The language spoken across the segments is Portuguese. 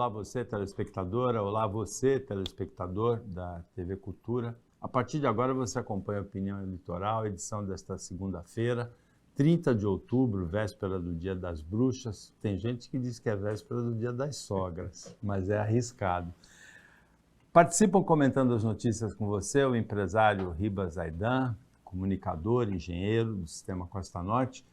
Olá você, telespectadora, olá você, telespectador da TV Cultura. A partir de agora você acompanha a Opinião Eleitoral, edição desta segunda-feira, 30 de outubro, véspera do Dia das Bruxas. Tem gente que diz que é véspera do Dia das Sogras, mas é arriscado. Participam comentando as notícias com você o empresário Ribas Zaidan, comunicador, engenheiro do Sistema Costa Norte,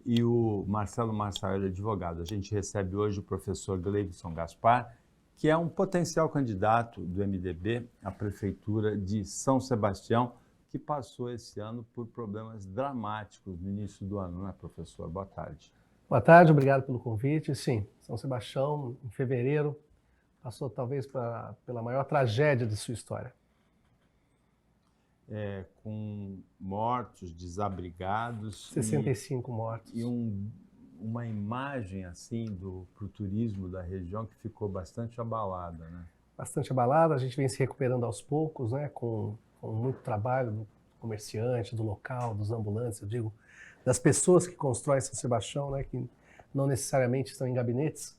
e o Marcelo Marçaello, advogado. A gente recebe hoje o professor Gleivson Gaspar, que é um potencial candidato do MDB à Prefeitura de São Sebastião, que passou esse ano por problemas dramáticos no início do ano, não é, professor? Boa tarde. Boa tarde, obrigado pelo convite. Sim, São Sebastião, em fevereiro, passou talvez pela maior tragédia de sua história. Com mortos, desabrigados. 65 mortos. E uma imagem assim pro turismo da região que ficou bastante abalada, né? Bastante abalada, a gente vem se recuperando aos poucos, né? Com muito trabalho do comerciante, do local, dos ambulantes, eu digo, das pessoas que constroem São Sebastião, né? Que não necessariamente estão em gabinetes,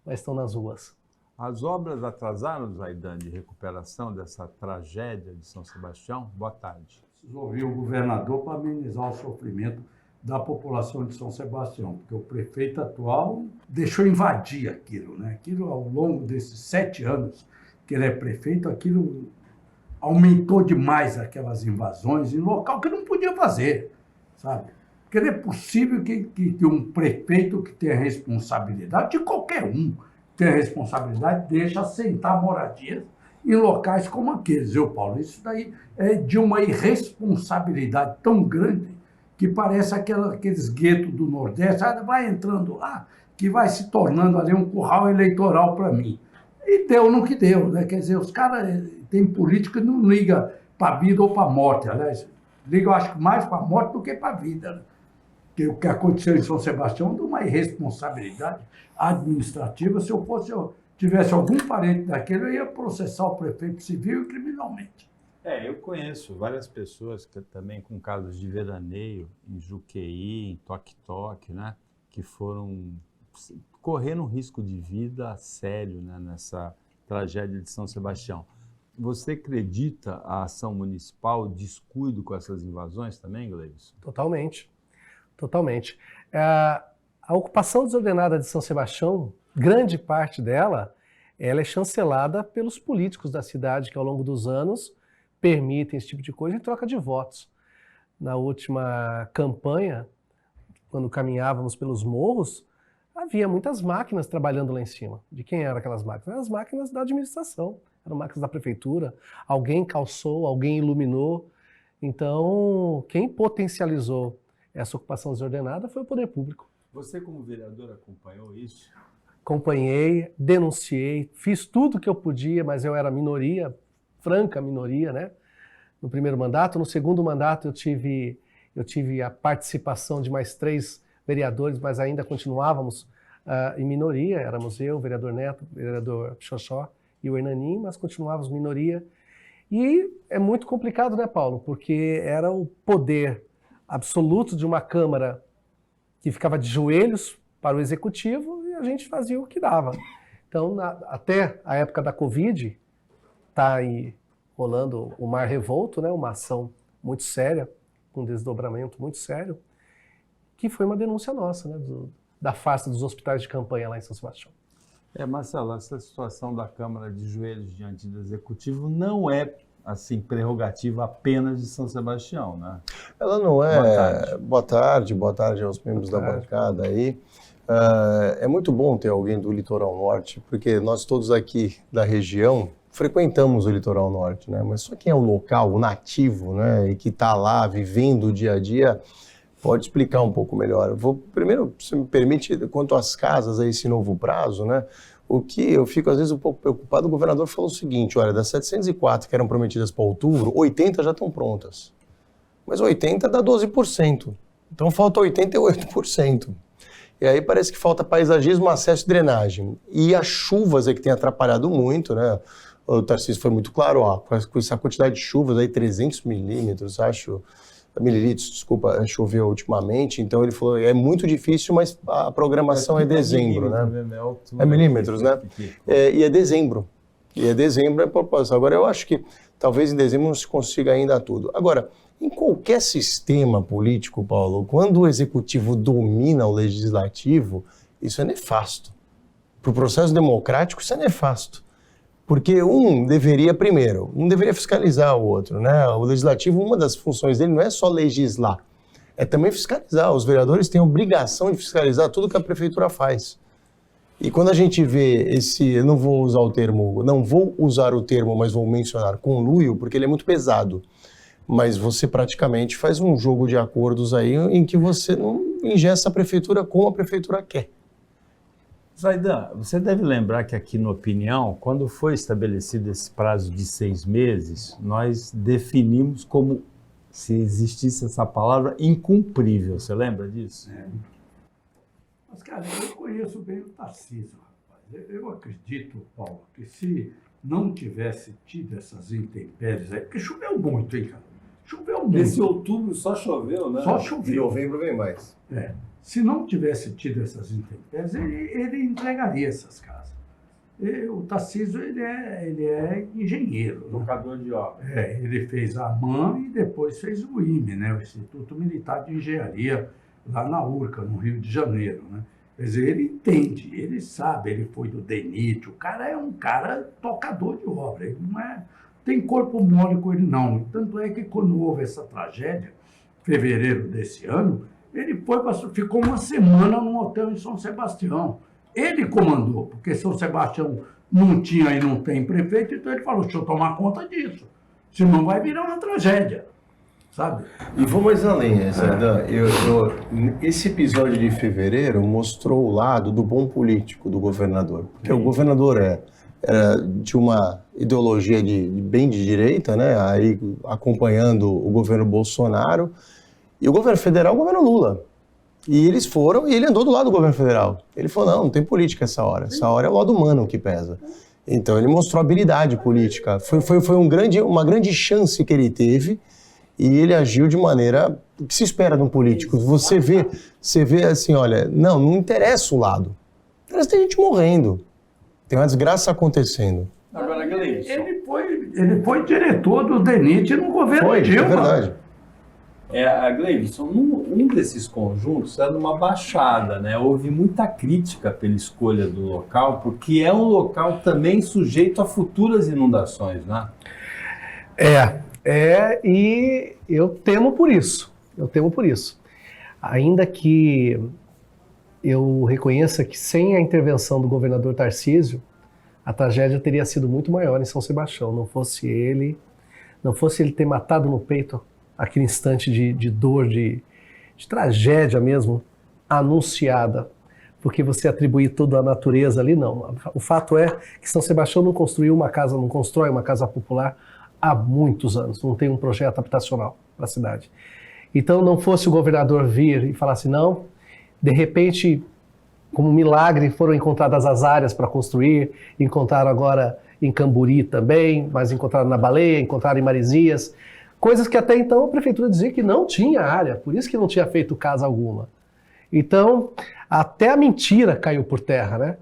mas estão nas ruas. As obras atrasaram, Zaidan, de recuperação dessa tragédia de São Sebastião? Boa tarde. Preciso ouvir o governador para amenizar o sofrimento da população de São Sebastião, porque o prefeito atual deixou invadir aquilo, né? Aquilo, ao longo desses 7 anos que ele é prefeito, aquilo aumentou demais aquelas invasões em local que não podia fazer, sabe? Porque não é possível que um prefeito que tenha responsabilidade, de qualquer um, tem a responsabilidade, deixa assentar moradias em locais como aqueles, viu, Paulo? Isso daí é de uma irresponsabilidade tão grande que parece aqueles guetos do Nordeste, vai entrando lá, que vai se tornando ali um curral eleitoral para mim. E deu no que deu, né? Quer dizer, os caras têm política que não liga para a vida ou para a morte, aliás, liga, eu acho, mais para a morte do que para a vida, né? Que o que aconteceu em São Sebastião é de uma irresponsabilidade administrativa. Se eu tivesse algum parente daquele, eu ia processar o prefeito civil e criminalmente. Eu conheço várias pessoas que também com casos de veraneio em Juqueí, em Toque-Toque, né, que foram correndo um risco de vida sério, né, nessa tragédia de São Sebastião. Você acredita a ação municipal, descuido com essas invasões também, Gleivson? Totalmente. Totalmente. A ocupação desordenada de São Sebastião, grande parte dela, ela é chancelada pelos políticos da cidade que ao longo dos anos permitem esse tipo de coisa em troca de votos. Na última campanha, quando caminhávamos pelos morros, havia muitas máquinas trabalhando lá em cima. De quem eram aquelas máquinas? Eram as máquinas da administração, eram máquinas da prefeitura. Alguém calçou, alguém iluminou. Então, quem potencializou essa ocupação desordenada foi o poder público. Você, como vereador, acompanhou isso? Acompanhei, denunciei, fiz tudo que eu podia, mas eu era minoria, franca minoria, né? No primeiro mandato. No segundo mandato eu tive a participação de mais 3 vereadores, mas ainda continuávamos em minoria. Éramos eu, o vereador Neto, o vereador Xoxó e o Hernanin, mas continuávamos minoria. E é muito complicado, né, Paulo? Porque era o poder absoluto de uma Câmara que ficava de joelhos para o Executivo e a gente fazia o que dava. Então, até a época da Covid, está aí rolando o Mar Revolto, né, uma ação muito séria, um desdobramento muito sério, que foi uma denúncia nossa, né, da farsa dos hospitais de campanha lá em São Sebastião. Marcelo, essa situação da Câmara de joelhos diante do Executivo não é assim, prerrogativa apenas de São Sebastião, né? Ela não é... Boa tarde aos membros da bancada aí. É muito bom ter alguém do Litoral Norte, porque nós todos aqui da região frequentamos o Litoral Norte, né? Mas só quem é o local, o nativo, né, e que está lá vivendo o dia a dia, pode explicar um pouco melhor. Primeiro, se me permite, quanto às casas, a esse novo prazo, né? O que eu fico, às vezes, um pouco preocupado, o governador falou o seguinte, olha, das 704 que eram prometidas para outubro, 80 já estão prontas. Mas 80 dá 12%. Então falta 88%. E aí parece que falta paisagismo, acesso e drenagem. E as chuvas é que tem atrapalhado muito, né? O Tarcísio foi muito claro, ó, com essa quantidade de chuvas aí, 300 milímetros, acho mililitros, desculpa, choveu ultimamente, então ele falou, é muito difícil, mas a programação é dezembro, né? É milímetros, né? E é dezembro. E é dezembro é propósito. Agora, eu acho que talvez em dezembro não se consiga ainda tudo. Agora, em qualquer sistema político, Paulo, quando o executivo domina o legislativo, isso é nefasto. Para o processo democrático, isso é nefasto. Porque um deveria fiscalizar o outro, né? O legislativo, uma das funções dele não é só legislar, é também fiscalizar. Os vereadores têm a obrigação de fiscalizar tudo que a prefeitura faz. E quando a gente vê eu não vou usar o termo, mas vou mencionar conluio, porque ele é muito pesado. Mas você praticamente faz um jogo de acordos aí em que você não ingessa a prefeitura como a prefeitura quer. Zaidan, você deve lembrar que aqui no Opinião, quando foi estabelecido esse prazo de 6 meses, nós definimos como, se existisse essa palavra, incumprível. Você lembra disso? Mas, cara, eu conheço bem o Tarcísio, rapaz. Eu acredito, Paulo, que se não tivesse tido essas intempéries aí, porque choveu muito, hein, cara? Choveu muito. Esse outubro só choveu, né? Só choveu. Em novembro vem mais. Se não tivesse tido essas intempéries, ele entregaria essas casas. O Tarcísio, ele é engenheiro. Locador de obra. Ele fez a AMAN e depois fez o IME, né? O Instituto Militar de Engenharia, lá na URCA, no Rio de Janeiro, né? Quer dizer, ele entende, ele sabe, ele foi do DENIT, o cara é um cara tocador de obra, ele não tem corpo mole com ele, não. Tanto é que quando houve essa tragédia, em fevereiro desse ano, ele ficou uma semana num hotel em São Sebastião. Ele comandou, porque São Sebastião não tinha e não tem prefeito, então ele falou, deixa eu tomar conta disso, senão vai virar uma tragédia, sabe? E vou mais além, Zaidan. Esse episódio de fevereiro mostrou o lado do bom político do governador, porque o governador era de uma ideologia bem de direita, né? Aí acompanhando o governo Bolsonaro, e o governo federal, o governo Lula. E eles foram, e ele andou do lado do governo federal. Ele falou, não tem política essa hora é o lado humano que pesa. Então ele mostrou habilidade política, foi uma grande chance que ele teve, e ele agiu de maneira que se espera de um político. Você vê assim, olha, não interessa o lado, interessa ter gente morrendo, tem uma desgraça acontecendo. Agora, Gleison. Ele foi diretor do DENIT no governo Dilma. É verdade. Gleison, um desses conjuntos era numa baixada, né? Houve muita crítica pela escolha do local, porque é um local também sujeito a futuras inundações, né? E eu temo por isso. Ainda que eu reconheça que sem a intervenção do governador Tarcísio, a tragédia teria sido muito maior em São Sebastião. Não fosse ele ter matado no peito aquele instante de dor, de tragédia mesmo, anunciada, porque você atribuir tudo à natureza ali, não. O fato é que São Sebastião não constrói uma casa popular há muitos anos, não tem um projeto habitacional para a cidade. Então não fosse o governador vir e falar assim, não, de repente, como um milagre, foram encontradas as áreas para construir, encontraram agora em Camburi também, mas encontraram na Baleia, encontraram em Marizias, coisas que até então a prefeitura dizia que não tinha área, por isso que não tinha feito casa alguma. Então, até a mentira caiu por terra, né?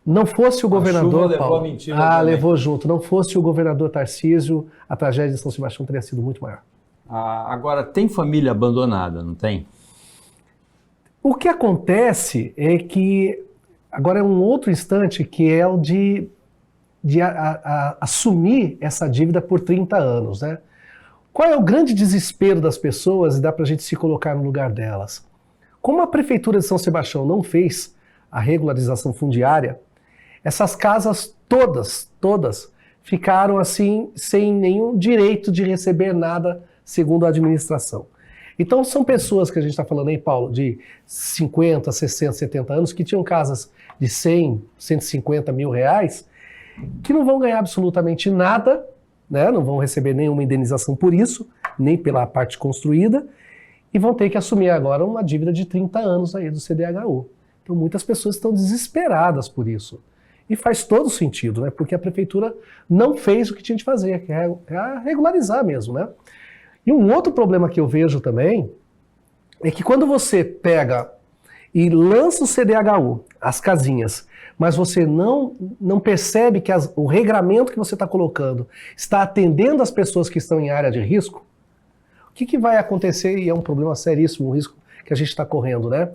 Não fosse o governador, chuva Paulo, levou a mentira levou junto. Não fosse o governador Tarcísio, a tragédia de São Sebastião teria sido muito maior. Agora, tem família abandonada, não tem? O que acontece é que, agora é um outro instante, que é o de assumir essa dívida por 30 anos, né? Qual é o grande desespero das pessoas, e dá para a gente se colocar no lugar delas? Como a Prefeitura de São Sebastião não fez a regularização fundiária, essas casas todas ficaram assim, sem nenhum direito de receber nada, segundo a administração. Então são pessoas que a gente está falando aí, Paulo, de 50, 60, 70 anos, que tinham casas de 100, 150 mil reais, que não vão ganhar absolutamente nada, né? Não vão receber nenhuma indenização por isso, nem pela parte construída, e vão ter que assumir agora uma dívida de 30 anos aí do CDHU. Então muitas pessoas estão desesperadas por isso. E faz todo sentido, né? Porque a prefeitura não fez o que tinha de fazer, que é regularizar mesmo, né? E um outro problema que eu vejo também é que quando você pega e lança o CDHU, as casinhas, mas você não percebe que o regramento que você está colocando está atendendo as pessoas que estão em área de risco, o que vai acontecer, e é um problema seríssimo, um risco que a gente está correndo, né?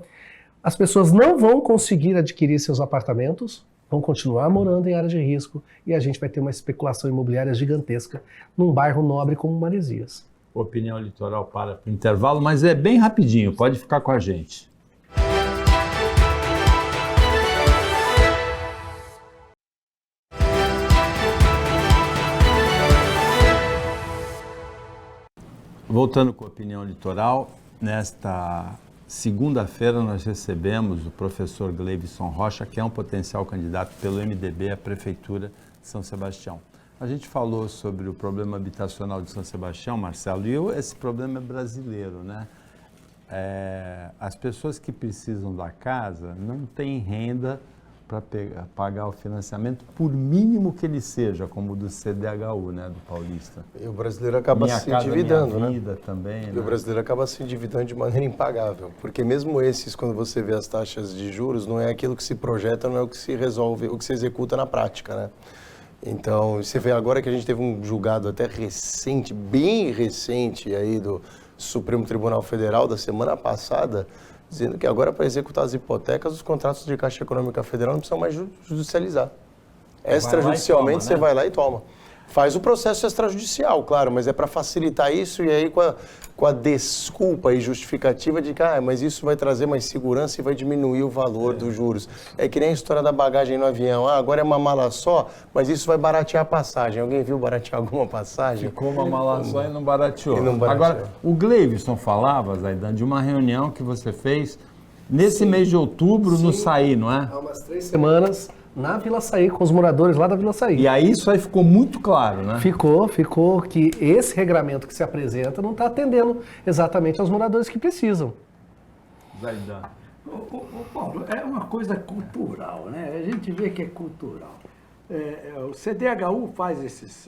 As pessoas não vão conseguir adquirir seus apartamentos, vão continuar morando em área de risco e a gente vai ter uma especulação imobiliária gigantesca num bairro nobre como Maresias. Opinião Litoral para o intervalo, mas é bem rapidinho, pode ficar com a gente. Voltando com a Opinião Litoral, nesta segunda-feira nós recebemos o professor Gleivson Rocha, que é um potencial candidato pelo MDB à Prefeitura de São Sebastião. A gente falou sobre o problema habitacional de São Sebastião, Marcelo, e esse problema é brasileiro, né? As pessoas que precisam da casa não têm renda para pagar o financiamento, por mínimo que ele seja, como o do CDHU, né, do paulista. E o brasileiro acaba se endividando, né? Também, e né? o brasileiro acaba se endividando de maneira impagável, porque mesmo esses, quando você vê as taxas de juros, não é aquilo que se projeta, não é o que se resolve, o que se executa na prática, né? Então, você vê agora que a gente teve um julgado até recente, bem recente aí do Supremo Tribunal Federal da semana passada, dizendo que agora para executar as hipotecas, os contratos de Caixa Econômica Federal não precisam mais judicializar. Extrajudicialmente você vai lá e toma. Faz o processo extrajudicial, claro, mas é para facilitar isso e aí com a desculpa e justificativa de que mas isso vai trazer mais segurança e vai diminuir o valor dos juros. É que nem a história da bagagem no avião. Agora é uma mala só, mas isso vai baratear a passagem. Alguém viu baratear alguma passagem? Ficou uma mala só e não barateou. barateou. Agora, o Gleivson falava, Zaidan, de uma reunião que você fez nesse mês de outubro no Saí, não é? Há umas 3 semanas na Vila Saí, com os moradores lá da Vila Saí. E aí isso aí ficou muito claro, né? Ficou que esse regramento que se apresenta não está atendendo exatamente aos moradores que precisam. Zaidan. Paulo, é uma coisa cultural, né? A gente vê que é cultural. O CDHU faz esses...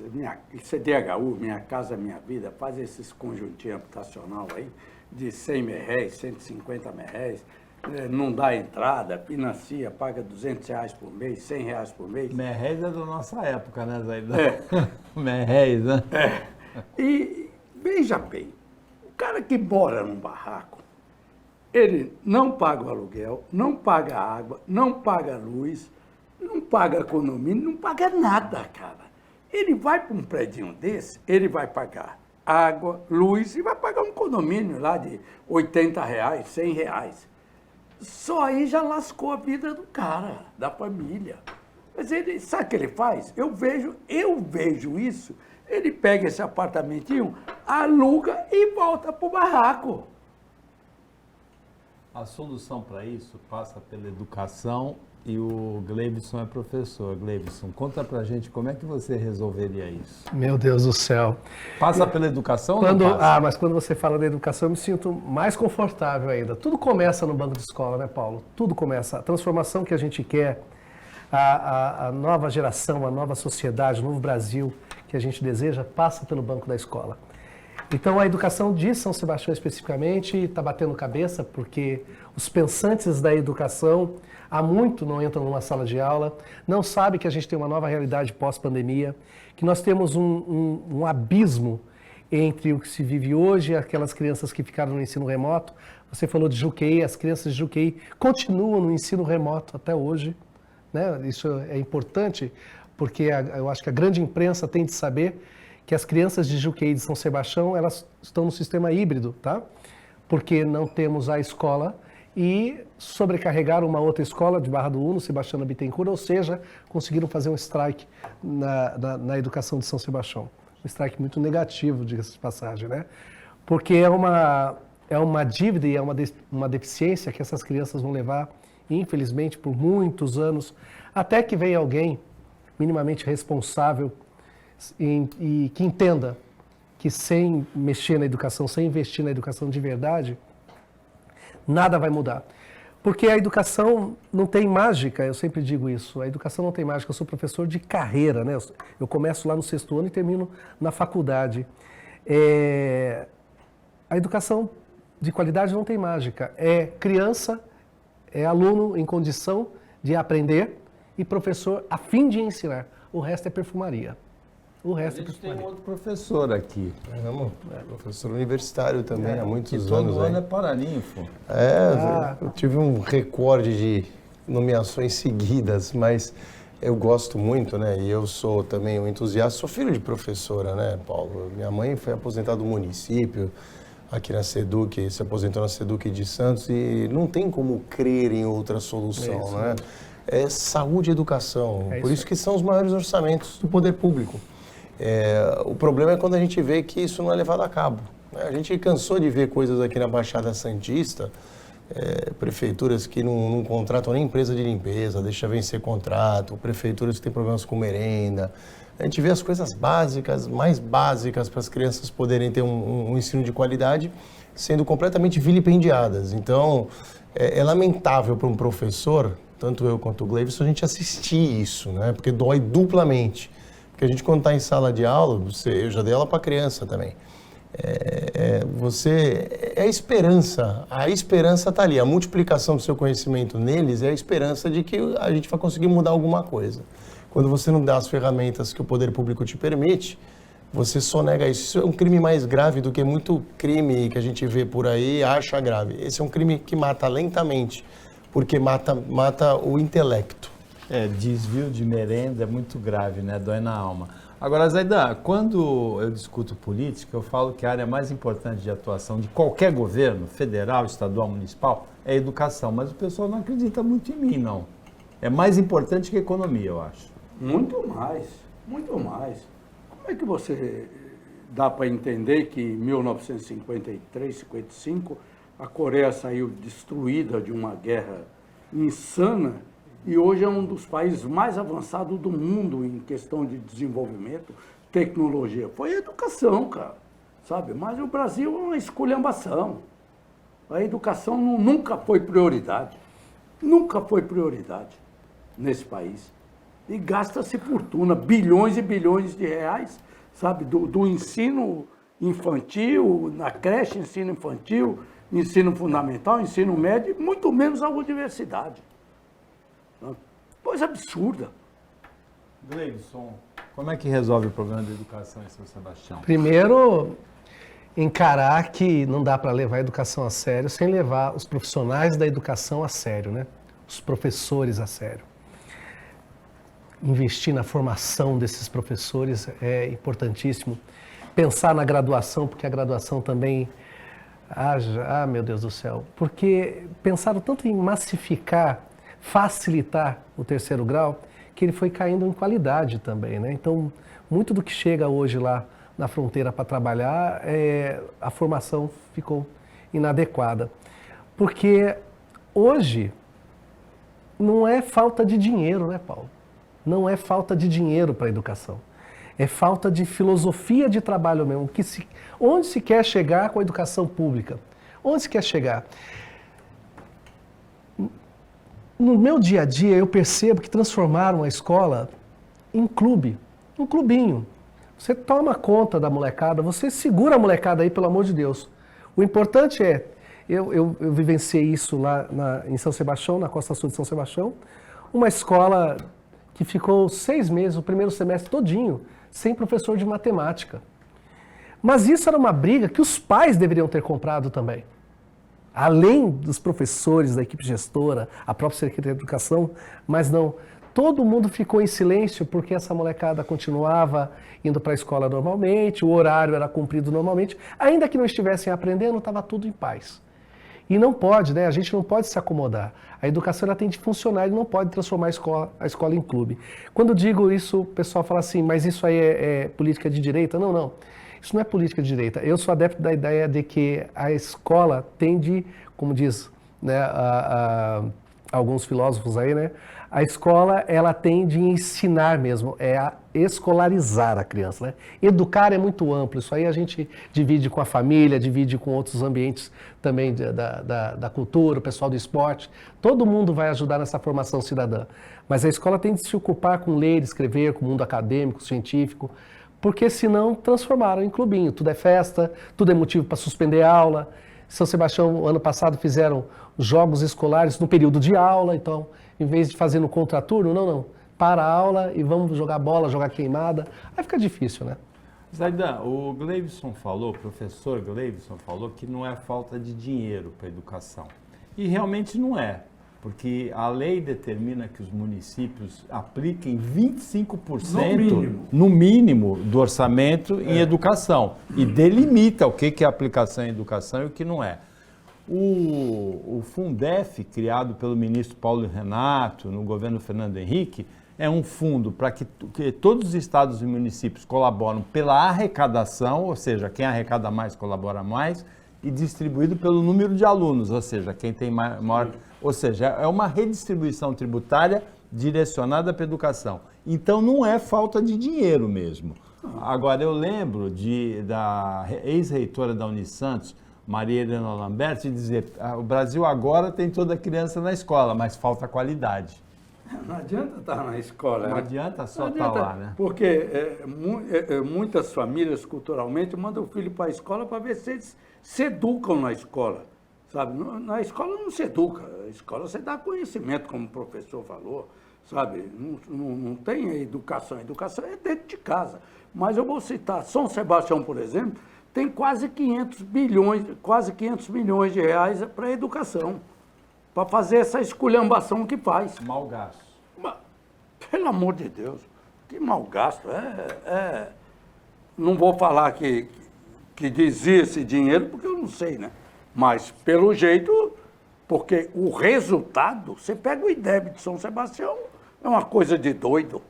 CDHU, Minha Casa Minha Vida, faz esses conjuntinhos habitacional aí de 100 merréis, 150 merréis. Não dá entrada, financia, paga R$200 por mês, R$100 por mês. Merréis é da nossa época, né, Zaidan? Merréis, né? E veja bem, o cara que mora num barraco, ele não paga o aluguel, não paga água, não paga luz, não paga condomínio, não paga nada, cara. Ele vai para um prédio desse, ele vai pagar água, luz e vai pagar um condomínio lá de R$80, R$100. Só aí já lascou a vida do cara, da família. Mas ele, sabe o que ele faz? Eu vejo isso. Ele pega esse apartamentinho, aluga e volta pro barraco. A solução para isso passa pela educação e o Gleivson é professor. Gleivson, conta pra gente como é que você resolveria isso. Meu Deus do céu. Passa pela educação ou não passa? Mas quando você fala da educação, eu me sinto mais confortável ainda. Tudo começa no banco de escola, né, Paulo? Tudo começa. A transformação que a gente quer, a nova geração, a nova sociedade, o novo Brasil que a gente deseja, passa pelo banco da escola. Então, a educação de São Sebastião especificamente está batendo cabeça, porque os pensantes da educação há muito não entram numa sala de aula, não sabem que a gente tem uma nova realidade pós-pandemia, que nós temos um abismo entre o que se vive hoje e aquelas crianças que ficaram no ensino remoto. Você falou de Juqueí, as crianças de Juqueí continuam no ensino remoto até hoje, né? Isso é importante, porque eu acho que a grande imprensa tem de saber que as crianças de Juqueí e de São Sebastião, elas estão no sistema híbrido, tá? Porque não temos a escola e sobrecarregaram uma outra escola de Barra do Uno, Sebastiana Bittencourt, ou seja, conseguiram fazer um strike na educação de São Sebastião. Um strike muito negativo, diga-se de passagem, né? Porque é uma dívida e é uma deficiência que essas crianças vão levar, infelizmente, por muitos anos, até que venha alguém minimamente responsável e que entenda que sem mexer na educação, sem investir na educação de verdade, nada vai mudar. Porque a educação não tem mágica, eu sempre digo isso, a educação não tem mágica, eu sou professor de carreira, né? Eu começo lá no 6º ano e termino na faculdade. A educação de qualidade não tem mágica. É criança, é aluno em condição de aprender e professor a fim de ensinar. O resto é perfumaria. O resto A gente é perfumaria. tem outro professor aqui. Professor universitário também, há muitos que anos. todo ano é paraninfo. Eu tive um recorde de nomeações seguidas, mas eu gosto muito, né? E eu sou também um entusiasta, sou filho de professora, né, Paulo? Minha mãe foi aposentada do município, aqui na SEDUC, se aposentou na SEDUC de Santos, e não tem como crer em outra solução, né? É saúde e educação, por isso que são os maiores orçamentos do poder público. O problema é quando a gente vê que isso não é levado a cabo. A gente cansou de ver coisas aqui na Baixada Santista, prefeituras que não contratam nem empresa de limpeza, deixa vencer contrato, prefeituras que têm problemas com merenda. A gente vê as coisas básicas, mais básicas para as crianças poderem ter um ensino de qualidade, sendo completamente vilipendiadas. Então, é lamentável para um professor, tanto eu quanto o Gleivson, a gente assistir isso, né? Porque dói duplamente. Porque a gente, quando está em sala de aula, eu já dei aula para criança também, a esperança está ali, a multiplicação do seu conhecimento neles é a esperança de que a gente vai conseguir mudar alguma coisa. Quando você não dá as ferramentas que o poder público te permite, você sonega isso. Isso é um crime mais grave do que muito crime que a gente vê por aí e acha grave. Esse é um crime que mata lentamente, porque mata o intelecto. Desvio de merenda é muito grave, né? Dói na alma. Agora, Zaidan, quando eu discuto política, eu falo que a área mais importante de atuação de qualquer governo, federal, estadual, municipal, é a educação. Mas o pessoal não acredita muito em mim, não. É mais importante que a economia, eu acho. Muito mais, muito mais. Como é que você dá para entender que em 1953, 55, a Coreia saiu destruída de uma guerra insana e hoje é um dos países mais avançados do mundo em questão de desenvolvimento, tecnologia? Foi a educação, cara, sabe? Mas o Brasil é uma esculhambação. A educação nunca foi prioridade. Nunca foi prioridade nesse país. E gasta-se fortuna, bilhões e bilhões de reais, sabe? Do ensino infantil, na creche, ensino infantil, ensino fundamental, ensino médio, e muito menos a universidade. Coisa absurda. Gleivson, como é que resolve o problema da educação em São Sebastião? Primeiro, encarar que não dá para levar a educação a sério sem levar os profissionais da educação a sério, né? Os professores a sério. Investir na formação desses professores é importantíssimo. Pensar na graduação, porque a graduação também... meu Deus do céu. Porque pensaram tanto em massificar, facilitar o terceiro grau, que ele foi caindo em qualidade também, né? Então, muito do que chega hoje lá na fronteira para trabalhar, a formação ficou inadequada. Porque hoje não é falta de dinheiro, né, Paulo? Não é falta de dinheiro para a educação. É falta de filosofia de trabalho mesmo. Onde se quer chegar com a educação pública? Onde se quer chegar? No meu dia a dia, eu percebo que transformaram a escola em clube, um clubinho. Você toma conta da molecada, você segura a molecada aí, pelo amor de Deus. O importante eu vivenciei isso lá em São Sebastião, na Costa Sul de São Sebastião, uma escola que ficou 6 meses, o primeiro semestre todinho, sem professor de matemática. Mas isso era uma briga que os pais deveriam ter comprado também. Além dos professores, da equipe gestora, a própria Secretaria de Educação, mas não. Todo mundo ficou em silêncio porque essa molecada continuava indo para a escola normalmente, o horário era cumprido normalmente. Ainda que não estivessem aprendendo, estava tudo em paz. E não pode, né? A gente não pode se acomodar. A educação ela tem de funcionar e não pode transformar a escola em clube. Quando digo isso, o pessoal fala assim, mas isso aí é política de direita? Não, não. Isso não é política de direita. Eu sou adepto da ideia de que a escola tem de, como diz, né, alguns filósofos aí, né? A escola, ela tem de ensinar mesmo, a escolarizar a criança, né? Educar é muito amplo, isso aí a gente divide com a família, divide com outros ambientes também da cultura, o pessoal do esporte. Todo mundo vai ajudar nessa formação cidadã. Mas a escola tem de se ocupar com ler, escrever, com o mundo acadêmico, científico, porque senão transformaram em clubinho. Tudo é festa, tudo é motivo para suspender a aula. São Sebastião, ano passado, fizeram jogos escolares no período de aula, então, em vez de fazer no contraturno, não. Para a aula e vamos jogar bola, jogar queimada. Aí fica difícil, né? Zaidan, o Gleivson falou, o professor Gleivson falou que não é falta de dinheiro para a educação. E realmente não é, porque a lei determina que os municípios apliquem 25% no mínimo do orçamento em educação e delimita o que é aplicação em educação e o que não é. O Fundef, criado pelo ministro Paulo Renato no governo Fernando Henrique, é um fundo para que todos os estados e municípios colaboram pela arrecadação, ou seja, quem arrecada mais colabora mais, e distribuído pelo número de alunos, ou seja, quem tem maior... Ou seja, é uma redistribuição tributária direcionada para a educação. Então, não é falta de dinheiro mesmo. Agora, eu lembro da ex-reitora da Unisantos, Maria Helena Lamberti, dizer o Brasil agora tem toda criança na escola, mas falta qualidade. Não adianta estar na escola. Não adianta só estar lá, né? Porque muitas famílias, culturalmente, mandam o filho para a escola para ver se eles se educam na escola. Sabe? Na escola não se educa. Na escola você dá conhecimento, como o professor falou. Sabe? Não tem educação. A educação é dentro de casa. Mas eu vou citar São Sebastião, por exemplo, tem quase 500 milhões de reais para a educação. Para fazer essa esculhambação que faz. Mal gasto. Pelo amor de Deus, que mal gasto. Não vou falar que dizia esse dinheiro, porque eu não sei, né? Mas, pelo jeito, porque o resultado, você pega o IDEB de São Sebastião, é uma coisa de doido.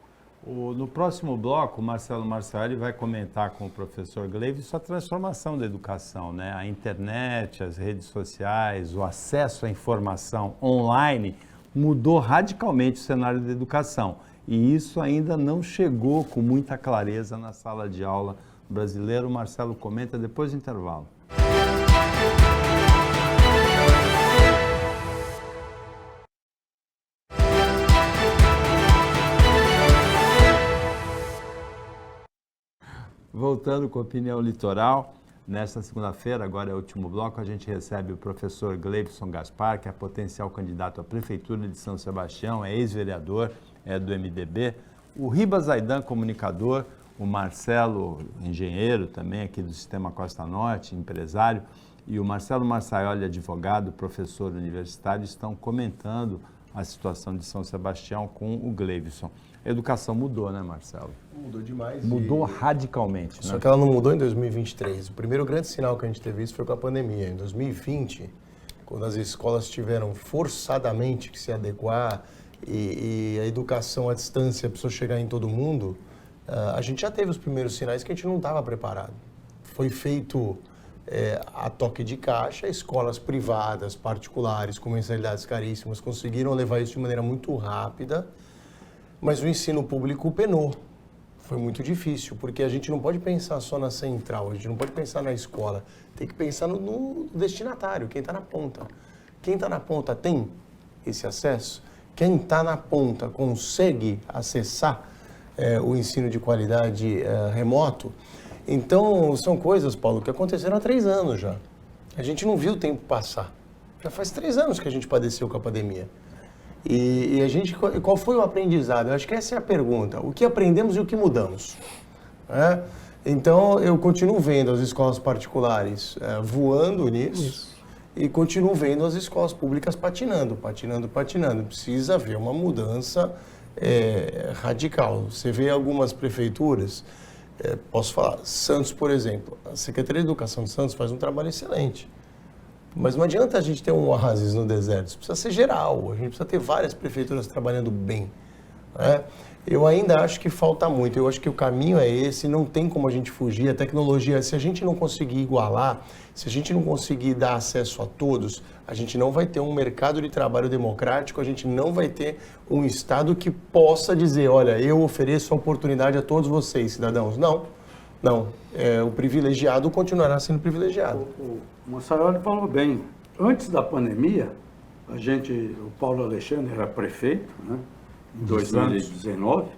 No próximo bloco, o Marcelo Marciali vai comentar com o professor Gleivson a transformação da educação, né? A internet, as redes sociais, o acesso à informação online mudou radicalmente o cenário da educação. E isso ainda não chegou com muita clareza na sala de aula brasileira. O Marcelo comenta depois do intervalo. Voltando com a Opinião Litoral, nesta segunda-feira, agora é o último bloco, a gente recebe o professor Gleivson Gaspar, que é potencial candidato à Prefeitura de São Sebastião, é ex-vereador, é do MDB, o Ribas Zaidan, comunicador, o Marcelo, engenheiro também aqui do Sistema Costa Norte, empresário, e o Marcelo Marçaioli, advogado, professor universitário, estão comentando a situação de São Sebastião com o Gleivson. A educação mudou, né, Marcelo? Mudou demais. Mudou radicalmente, né? Só que ela não mudou em 2023. O primeiro grande sinal que a gente teve isso foi com a pandemia. Em 2020, quando as escolas tiveram forçadamente que se adequar e a educação à distância precisou chegar em todo mundo, a gente já teve os primeiros sinais que a gente não estava preparado. Foi feito a toque de caixa, escolas privadas, particulares, com mensalidades caríssimas, conseguiram levar isso de maneira muito rápida, mas o ensino público penou. Foi muito difícil, porque a gente não pode pensar só na central, a gente não pode pensar na escola, tem que pensar no destinatário, quem está na ponta. Quem está na ponta tem esse acesso? Quem está na ponta consegue acessar o ensino de qualidade remoto? Então, são coisas, Paulo, que aconteceram há 3 anos já. A gente não viu o tempo passar. Já faz 3 anos que a gente padeceu com a pandemia. E a gente, qual foi o aprendizado? Eu acho que essa é a pergunta. O que aprendemos e o que mudamos? Então, eu continuo vendo as escolas particulares voando nisso e continuo vendo as escolas públicas patinando. Precisa haver uma mudança radical. Você vê algumas prefeituras, posso falar, Santos, por exemplo. A Secretaria de Educação de Santos faz um trabalho excelente. Mas não adianta a gente ter um oásis no deserto, isso precisa ser geral, a gente precisa ter várias prefeituras trabalhando bem. Né? Eu ainda acho que falta muito, eu acho que o caminho é esse, não tem como a gente fugir. A tecnologia, se a gente não conseguir igualar, se a gente não conseguir dar acesso a todos, a gente não vai ter um mercado de trabalho democrático, a gente não vai ter um Estado que possa dizer, olha, eu ofereço a oportunidade a todos vocês, cidadãos. Não. O privilegiado continuará sendo privilegiado. O Marçaioli falou bem. Antes da pandemia, o Paulo Alexandre era prefeito, né, em 2019,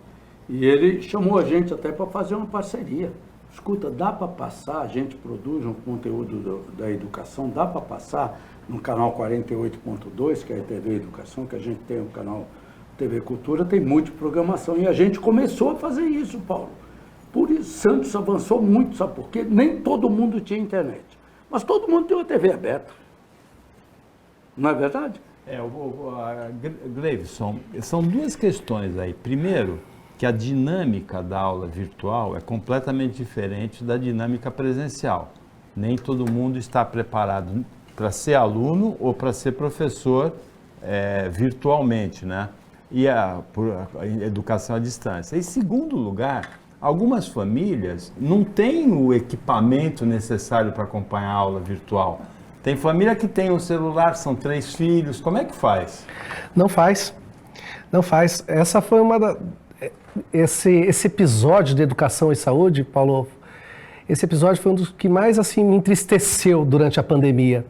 E ele chamou a gente até para fazer uma parceria. Escuta, dá para passar, a gente produz um conteúdo da educação, dá para passar no canal 48.2, que é a TV Educação, que a gente tem o canal TV Cultura, tem muita programação. E a gente começou a fazer isso, Paulo. Por isso, Santos avançou muito, sabe por quê? Nem todo mundo tinha internet. Mas todo mundo tem uma TV aberta. Não é verdade? Gleivson, são duas questões aí. Primeiro, que a dinâmica da aula virtual é completamente diferente da dinâmica presencial. Nem todo mundo está preparado para ser aluno ou para ser professor virtualmente, né? E por educação à distância. Em segundo lugar, algumas famílias não têm o equipamento necessário para acompanhar a aula virtual. Tem família que tem um celular, são 3 filhos, como é que faz? Não faz. Essa foi esse episódio de educação e saúde, Paulo, esse episódio foi um dos que mais assim me entristeceu durante a pandemia.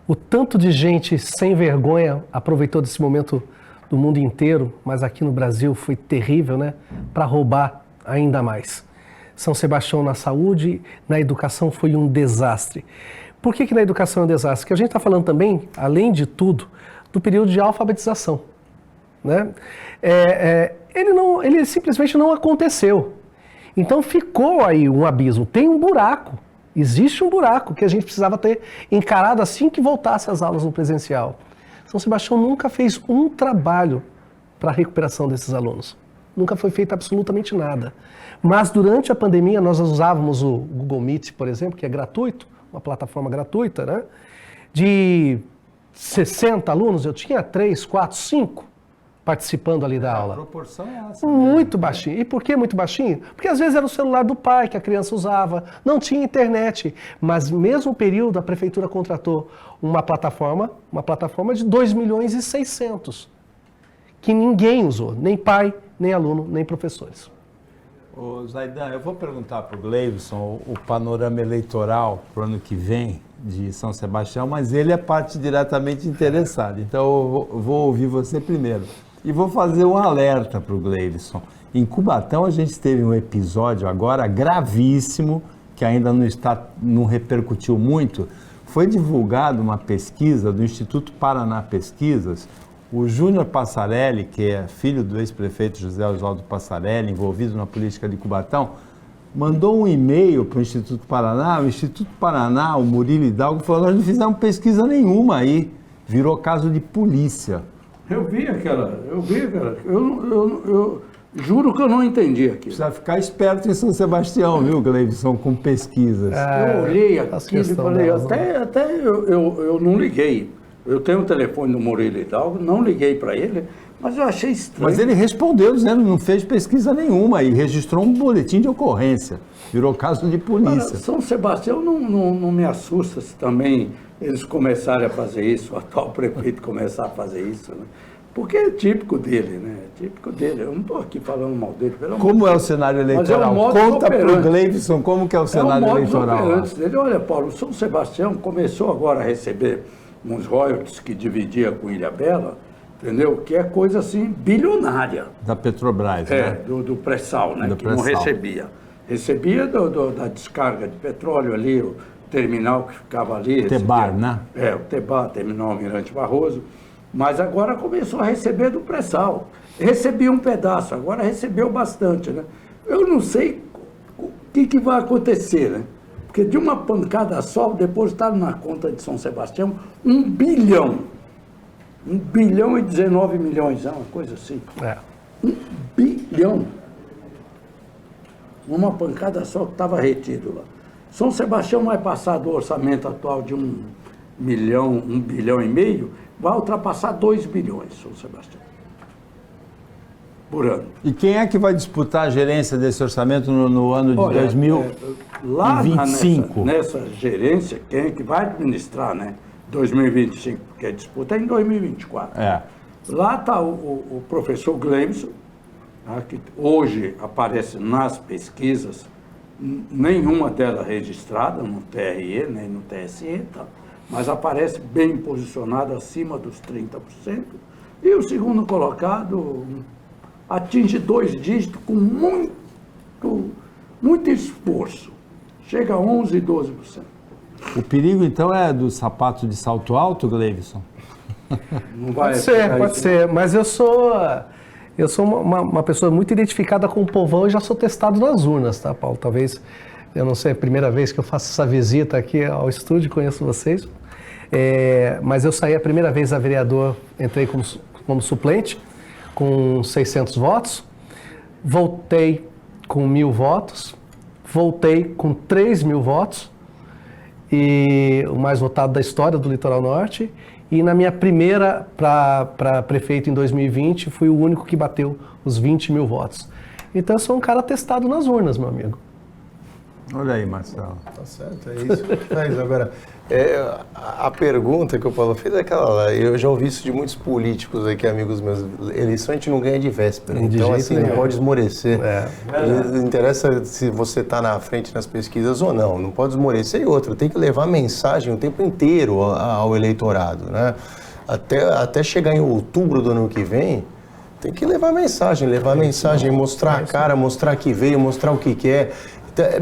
O tanto de gente sem vergonha aproveitou desse momento do mundo inteiro, mas aqui no Brasil foi terrível, né? Para roubar ainda mais. São Sebastião na saúde, na educação foi um desastre. Por que na educação é um desastre? Porque a gente está falando também, além de tudo, do período de alfabetização, né? Ele simplesmente não aconteceu. Então ficou aí um abismo, tem um buraco, existe um buraco que a gente precisava ter encarado assim que voltasse às aulas no presencial. São Sebastião nunca fez um trabalho para a recuperação desses alunos. Nunca foi feito absolutamente nada. Mas durante a pandemia nós usávamos o Google Meet, por exemplo, que é gratuito, uma plataforma gratuita, né? De 60 alunos, eu tinha 3, 4, 5 participando ali da aula. A proporção é essa. Muito baixinho. E por que muito baixinho? Porque às vezes era o celular do pai que a criança usava, não tinha internet. Mas mesmo período a prefeitura contratou uma plataforma de 2.600.000, que ninguém usou, nem pai, nem aluno, nem professores. Ô Zaidan, eu vou perguntar para o Gleivson o panorama eleitoral para o ano que vem de São Sebastião, mas ele é parte diretamente interessada, então eu vou ouvir você primeiro. E vou fazer um alerta para o Gleivson. Em Cubatão a gente teve um episódio agora gravíssimo, que ainda não repercutiu muito. Foi divulgada uma pesquisa do Instituto Paraná Pesquisas. O Júnior Passarelli, que é filho do ex-prefeito José Oswaldo Passarelli, envolvido na política de Cubatão, mandou um e-mail para o Instituto Paraná. O Instituto Paraná, o Murilo Hidalgo, falou: nós não fizemos pesquisa nenhuma aí, virou caso de polícia. Eu vi aquela, eu juro que eu não entendi aquilo. Precisa ficar esperto em São Sebastião, viu, Gleivson, com pesquisas. Eu olhei aquilo e falei, até eu não liguei. Eu tenho o telefone do Murilo Hidalgo, não liguei para ele, mas eu achei estranho. Mas ele respondeu dizendo que não fez pesquisa nenhuma e registrou um boletim de ocorrência. Virou caso de polícia. São Sebastião não me assusta se também eles começarem a fazer isso, o atual prefeito começar a fazer isso, né? Porque é típico dele, né? É típico dele. Eu não estou aqui falando mal dele. Como é o cenário eleitoral? Conta para o Gleivson como que é o cenário eleitoral. Dele. Olha, Paulo, o São Sebastião começou agora a receber uns royalties que dividia com Ilhabela, entendeu? Que é coisa assim bilionária. Da Petrobras, né? Do pré-sal, né? Que não recebia. Recebia da descarga de petróleo ali, o terminal que ficava ali. Tebar, né? O Tebar, terminal Almirante Barroso. Mas agora começou a receber do pré-sal. Recebia um pedaço, agora recebeu bastante, né? Eu não sei o que vai acontecer, né? Porque de uma pancada só, depositaram na conta de São Sebastião 1 bilhão. 1 bilhão e 19 milhões, é uma coisa assim. 1 bilhão. Uma pancada só que estava retido lá. São Sebastião vai passar do orçamento atual de 1 bilhão e meio, vai ultrapassar 2 bilhões, São Sebastião, por ano. E quem é que vai disputar a gerência desse orçamento no ano de 2025? Lá nessa gerência, quem é que vai administrar, né? 2025, porque a disputa é em 2024. Lá está o professor Gleivson, tá, que hoje aparece nas pesquisas, nenhuma delas registrada no TRE, nem no TSE, tá? Mas aparece bem posicionado acima dos 30%, e o segundo colocado, atinge 2 dígitos com muito esforço. Chega a 11%, 12%. O perigo, então, é do sapato de salto alto, Gleivson? Não vai Pode ser, mas eu sou uma pessoa muito identificada com o povão e já sou testado nas urnas, tá, Paulo? Talvez, eu não sei, é a primeira vez que eu faço essa visita aqui ao estúdio, conheço vocês, mas eu saí a primeira vez a vereador, entrei como suplente, com 600 votos, voltei com 1.000 votos, voltei com 3.000 votos, e o mais votado da história do Litoral Norte, e na minha primeira para prefeito em 2020, fui o único que bateu os 20.000 votos. Então eu sou um cara testado nas urnas, meu amigo. Olha aí, Marcelo. Tá certo, é isso. Mas agora, a pergunta que o Paulo fez é aquela lá, eu já ouvi isso de muitos políticos aqui, amigos meus, eleição a gente não ganha de véspera, então assim, não pode esmorecer. Não interessa se você está na frente nas pesquisas ou não, não pode esmorecer. E outra, tem que levar mensagem o tempo inteiro ao eleitorado, né? Até chegar em outubro do ano que vem, tem que levar mensagem, mostrar a cara, mostrar que veio, mostrar o que quer.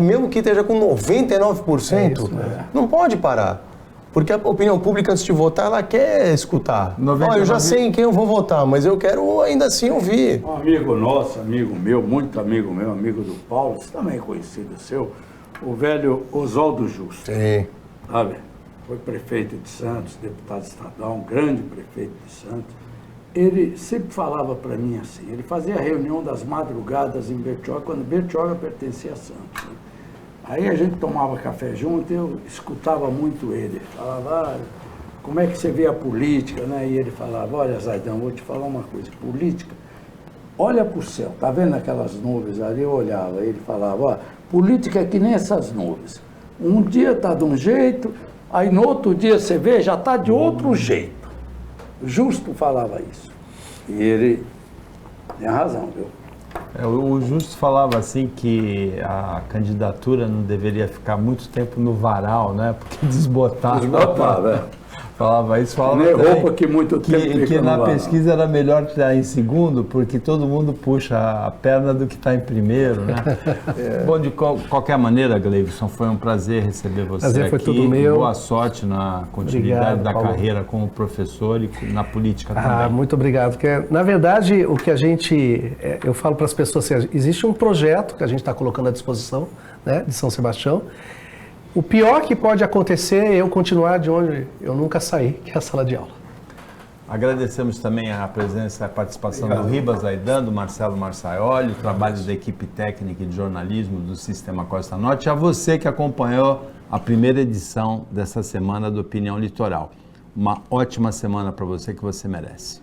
Mesmo que esteja com 99%, não pode parar. Porque a opinião pública, antes de votar, ela quer escutar. Eu já sei em quem eu vou votar, mas eu quero ainda assim ouvir. Um amigo nosso, amigo meu, muito amigo meu, amigo do Paulo, também conhecido seu, o velho Oswaldo Justo. Sim. Sabe? Foi prefeito de Santos, deputado estadual, um grande prefeito de Santos. Ele sempre falava para mim assim, ele fazia a reunião das madrugadas em Bertioga, quando Bertioga pertencia a Santos. Né? Aí a gente tomava café junto, eu escutava muito ele, falava, como é que você vê a política, né? E ele falava, olha, Zaidão, vou te falar uma coisa, política, olha para o céu, tá vendo aquelas nuvens ali? Eu olhava, ele falava, política é que nem essas nuvens, um dia tá de um jeito, aí no outro dia você vê, já tá de outro jeito. Justo falava isso. E ele tem razão, viu? O Justo falava assim que a candidatura não deveria ficar muito tempo no varal, né? Porque desbotava. Falava isso, falava nem roupa que muito tempo que na pesquisa era melhor estar em segundo, porque todo mundo puxa a perna do que está em primeiro, né? Bom, de qualquer maneira, Gleivson, foi um prazer receber você aqui. Foi tudo meu. Boa sorte na continuidade da carreira como professor e na política também. Muito obrigado. Porque, na verdade, o que a gente... eu falo para as pessoas assim, existe um projeto que a gente está colocando à disposição, né, de São Sebastião. O pior que pode acontecer é eu continuar de onde eu nunca saí, que é a sala de aula. Agradecemos também a presença e a participação do Ribas Zaidan, do Marcelo Marçaioli, o trabalho da equipe técnica e de jornalismo do Sistema Costa Norte, e a você que acompanhou a primeira edição dessa semana do Opinião Litoral. Uma ótima semana para você que você merece.